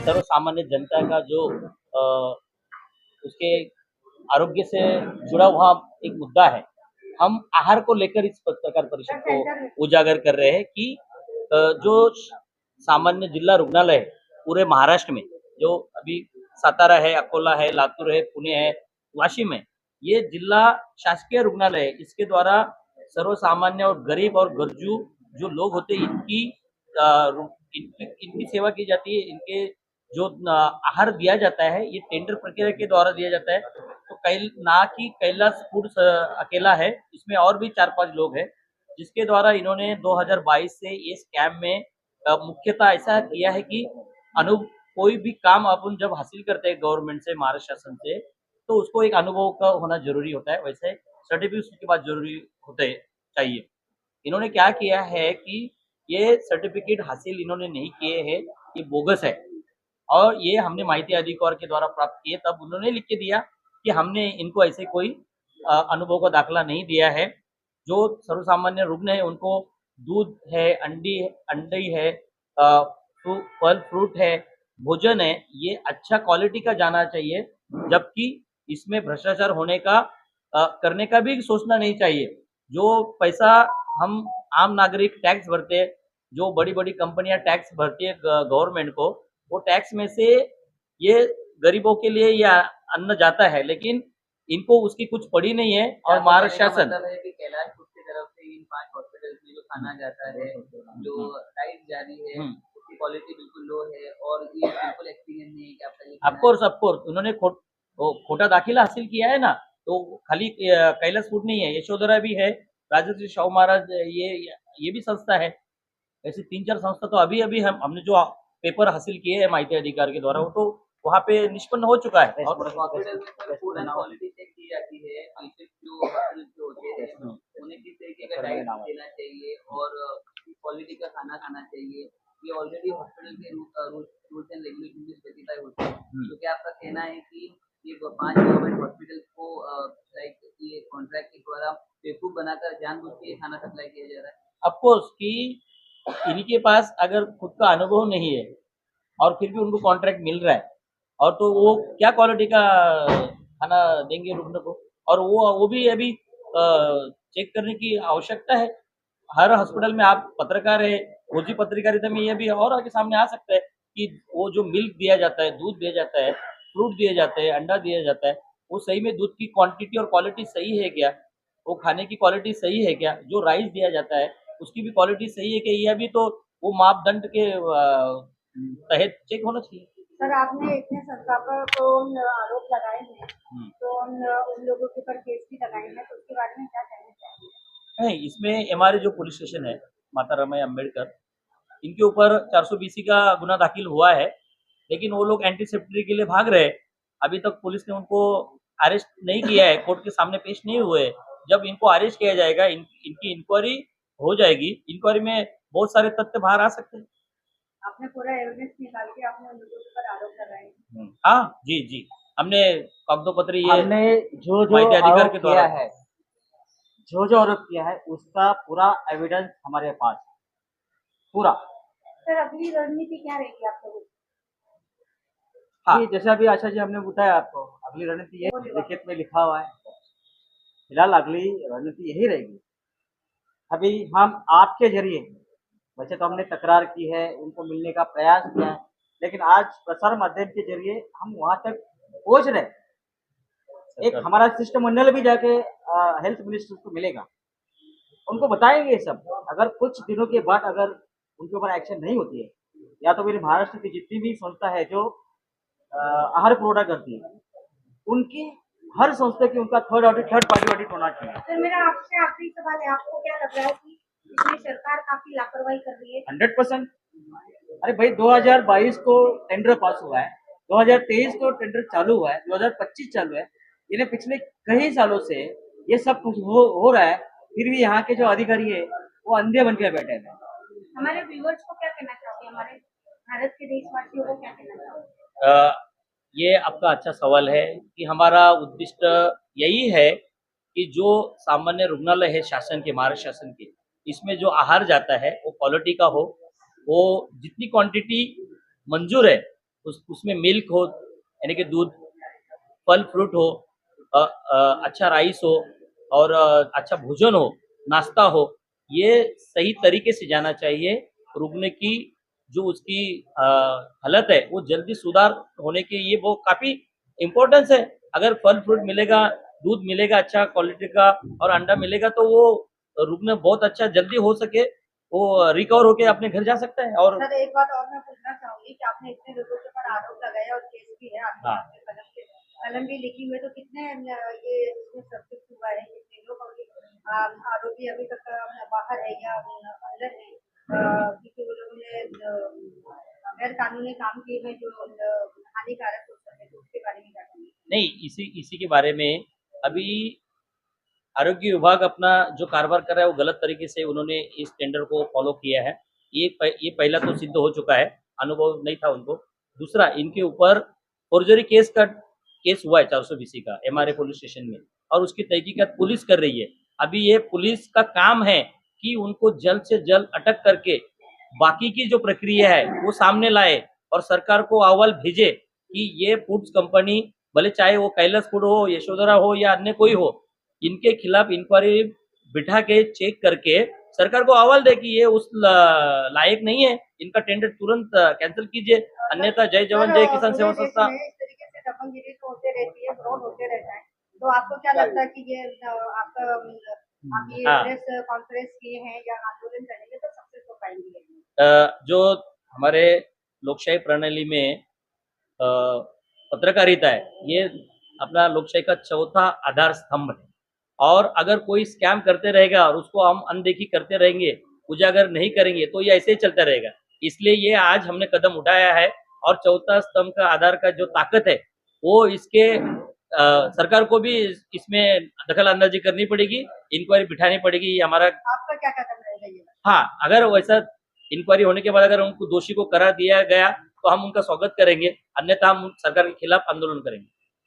सर्व सामान्य जनता का जो उसके आरोग्य से जुड़ा हुआ एक मुद्दा है। हम आहार को लेकर इस पत्रकार परिषद को उजागर कर रहे हैं कि जो सामान्य जिला रुग्णालय है पूरे महाराष्ट्र में, जो अभी सातारा है, अकोला है, लातूर है, पुणे है, वाशिम है, ये जिला शासकीय रुग्णालय है। इसके द्वारा सर्वसामान्य और गरीब और गरजू जो लोग होते हैं इनकी सेवा की जाती है। इनके जो आहार दिया जाता है ये टेंडर प्रक्रिया के द्वारा दिया जाता है। तो ना कि कैलाश फूड्स अकेला है, इसमें और भी 4-5 लोग हैं, जिसके द्वारा इन्होंने 2022 से ये स्कैम में मुख्यतः ऐसा किया है कि कोई भी काम अपन जब हासिल करते हैं गवर्नमेंट से, महाराष्ट्र शासन से, तो उसको एक अनुभव का होना जरूरी होता है। वैसे सर्टिफिकेट उसके बाद जरूरी होते चाहिए। इन्होंने क्या किया है कि ये सर्टिफिकेट हासिल इन्होंने नहीं किए हैं, ये बोगस है और ये हमने माहिती अधिकार के द्वारा प्राप्त किए। तब उन्होंने लिख के दिया कि हमने इनको ऐसे कोई अनुभव का दाखला नहीं दिया है। जो सर्वसामान्य रुग्ण है उनको दूध है, अंडी है, फल फ्रूट है, भोजन है, ये अच्छा क्वालिटी का जाना चाहिए। जबकि इसमें भ्रष्टाचार होने का करने का भी सोचना नहीं चाहिए। जो पैसा हम आम नागरिक टैक्स भरते हैं, जो बड़ी बड़ी कंपनियां टैक्स भरती है गवर्नमेंट को, वो टैक्स में से ये गरीबों के लिए या अन्न जाता है, लेकिन इनको उसकी कुछ पड़ी नहीं है। और महाराष्ट्र शासन कैलाश फूड की तरफ से इन 5 हॉस्पिटल्स में जो खाना जाता है, जो राइस जा रही है, उसकी क्वालिटी बिल्कुल लो है और ये बिल्कुल एक्सपीरियंस नहीं है कि आपका ये ऑफकोर्स उन्होंने खोटा दाखिला हासिल किया है ना। तो खाली कैलाश फूड नहीं है, यशोधरा भी है, राजश्री शाहू महाराज, ये भी संस्था है। ऐसी 3-4 संस्था तो अभी हमने जो पेपर हासिल किए हैं माहिती अधिकार के द्वारा, वो तो वहाँ पे निष्पन्न हो चुका है। हॉस्पिटल में फूड एंड क्वालिटी चेक की जाती है। पेशेंट जो हॉस्पिटल जो होते हैं उन्हें किस तरीके का डाइट देना चाहिए और क्वालिटी का खाना खाना चाहिए, ये ऑलरेडी हॉस्पिटल के रूल्स एंड रेगुलेशन में स्पेसिफाई होते हैं। तो क्या आपका कहना है कि ये 5 गवर्नमेंट हॉस्पिटल को लाइक ये कॉन्ट्रैक्ट के द्वारा बेवकूफ बनाकर जानबूझ के खाना सप्लाई किया जा रहा है? ऑफकोर्स कि इनके पास अगर खुद का अनुभव नहीं है और फिर भी उनको कॉन्ट्रैक्ट मिल रहा है, और तो वो क्या क्वालिटी का खाना देंगे रुग्ण को। और वो भी अभी चेक करने की आवश्यकता है। हर हॉस्पिटल में आप पत्रकार है, खोजी पत्रकारिता में ये भी और आगे सामने आ सकता है कि वो जो मिल्क दिया जाता है, दूध दिया जाता है, फ्रूट दिए जाते हैं, अंडा दिया जाता है, वो सही में दूध की क्वांटिटी और क्वालिटी सही है क्या, वो खाने की क्वालिटी सही है क्या, जो राइस दिया जाता है उसकी भी क्वालिटी सही है क्या, यह भी तो वो मापदंड के तहत चेक होना चाहिए। सर, आपने इतने संस्थापकों को आरोप लगाए हैं, तो उन लोगों के ऊपर केस भी लगाए हैं, तो उसके बारे में क्या कहना चाहिए? नहीं, इसमें हमारे जो पुलिस स्टेशन है माता रमाई अम्बेडकर, इनके ऊपर 420 का गुना दाखिल हुआ है, लेकिन वो लोग एंटीसेप्टरी के लिए भाग रहे हैं। अभी तक पुलिस ने उनको अरेस्ट नहीं किया है, कोर्ट के सामने पेश नहीं हुए। जब इनको अरेस्ट किया जाएगा, इनकी इंक्वायरी हो जाएगी। इंक्वायरी में बहुत सारे तथ्य बाहर आ सकते हैं। आपने पूरा एविडेंस निकाल के आपने उन लोगों पर आरोप लगाए हैं? हाँ जी, हमने कागजोपत्र ये हमने जो माहिती अधिकार के द्वारा है, जो आरोप किया है उसका पूरा एविडेंस हमारे पास पूरा। सर, अगली रणनीति क्या रहेगी आप लोगों की? हाँ, जैसे अभी आशा जी हमने बताया आपको, अगली रणनीति ये लिखित में लिखा हुआ है। फिलहाल अगली रणनीति यही रहेगी। अभी हम आपके जरिए, वैसे तो हमने तकरार की है, उनको मिलने का प्रयास किया है, लेकिन आज प्रसार माध्यम के जरिए हम वहां तक पहुंच रहे। एक हमारा शिष्टमंडल भी जाके हेल्थ मिनिस्टर को मिलेगा, उनको बताएंगे ये सब। अगर कुछ दिनों के बाद अगर उनके ऊपर एक्शन नहीं होती है, या तो मेरे महाराष्ट्र की जितनी भी संस्था है जो आहार पुरवठा करती है, उनकी हर संस्था की उनका थर्ड पार्टी ऑडिट होना चाहिए। सर, मेरा आपसे आखिरी सवाल है, आपको क्या लग रहा है कि इसमें सरकार काफी लापरवाही कर रही है? 100%। अरे भाई, 2022 को टेंडर पास हुआ है, 2023 को टेंडर चालू हुआ है, 2025 चालू है। इन्हें पिछले कई सालों से ये सब कुछ हो रहा है, फिर भी यहाँ के जो अधिकारी है वो अंधे बन के बैठे हैं। हमारे व्यूअर्स को क्या कहना चाहोगे, हमारे भारत के देशवासियों को क्या कहना चाहोगे? ये आपका अच्छा सवाल है कि हमारा उद्दिष्ट यही है कि जो सामान्य रुग्णालय है शासन के, महाराष्ट्र शासन के, इसमें जो आहार जाता है वो क्वालिटी का हो, वो जितनी क्वांटिटी मंजूर है उसमें मिल्क हो, यानी कि दूध, फल फ्रूट हो, अच्छा राइस हो और अच्छा भोजन हो, नाश्ता हो, ये सही तरीके से जाना चाहिए। रुकने की जो उसकी हालत है वो जल्दी सुधार होने के ये वो काफ़ी इम्पोर्टेंस है। अगर फल फ्रूट मिलेगा, दूध मिलेगा अच्छा क्वालिटी का और अंडा मिलेगा तो वो रुकना बहुत अच्छा जल्दी हो सके, वो रिकवर होके अपने घर जा सकता है। और सर एक बात और मैं पूछना चाहूंगी कि आपने इतने लोगों के ऊपर आरोप लगाया और केस भी है, आपके हाँ। नाम पे कलम भी लिखी हुई है, तो कितने ये इसमें सब्जेक्ट हुआ है, कितने लोग आरोपी अभी तक बाहर है या अंदर है, क्योंकि वो लोगों ने गैर कानूनी काम किए हैं जो हानिकारक हो सकते हैं, तो उसके बारे में क्या कहेंगे? नहीं, इसी के बारे में अभी आरोग्य विभाग अपना जो कारोबार कर रहा है वो गलत तरीके से उन्होंने इस टेंडर को फॉलो किया है। ये पहला तो सिद्ध हो चुका है, अनुभव नहीं था उनको। दूसरा, इनके ऊपर फॉर्जरी केस हुआ है 420 का एमआरए पुलिस स्टेशन में और उसकी तहकीकात पुलिस कर रही है। अभी ये पुलिस का काम है कि उनको जल्द से जल्द अटक करके बाकी की जो प्रक्रिया है वो सामने लाए और सरकार को अहवाल भेजे कि ये फूड्स कंपनी, भले चाहे वो कैलाश फूड हो, यशोधरा हो या अन्य कोई हो, इनके खिलाफ इंक्वायरी बिठा के चेक करके सरकार को अहवाल दे कि ये उस लायक नहीं है, इनका टेंडर तुरंत कैंसिल कीजिए, अन्यथा जय जवान जय किसान सेवा संस्था। इस तरीके से दबंगगिरी तो होते रहती है, फ्रॉड होते रहता है, तो आपको क्या लगता है कि ये आपका आप ये हाँ। प्रेस कॉन्फ्रेंस किए हैं या आंदोलन करेंगे तो सक्सेस हो पाएंगे? जो हमारे लोकशाही प्रणाली में पत्रकारिता है, ये अपना लोकशाही का चौथा आधार स्तंभ है और अगर कोई स्कैम करते रहेगा और उसको हम अनदेखी करते रहेंगे, उजागर नहीं करेंगे तो ये ऐसे ही चलता रहेगा। इसलिए ये आज हमने कदम उठाया है और चौथा स्तंभ का आधार का जो ताकत है वो इसके सरकार को भी इसमें दखल अंदाजी करनी पड़ेगी, इंक्वायरी बिठानी पड़ेगी। ये हमारा आपका क्या कदम रहेगा ये? हाँ, अगर वैसा इंक्वायरी होने के बाद अगर उनको दोषी को करार दिया गया तो हम उनका स्वागत करेंगे, अन्यथा हम सरकार के खिलाफ आंदोलन करेंगे।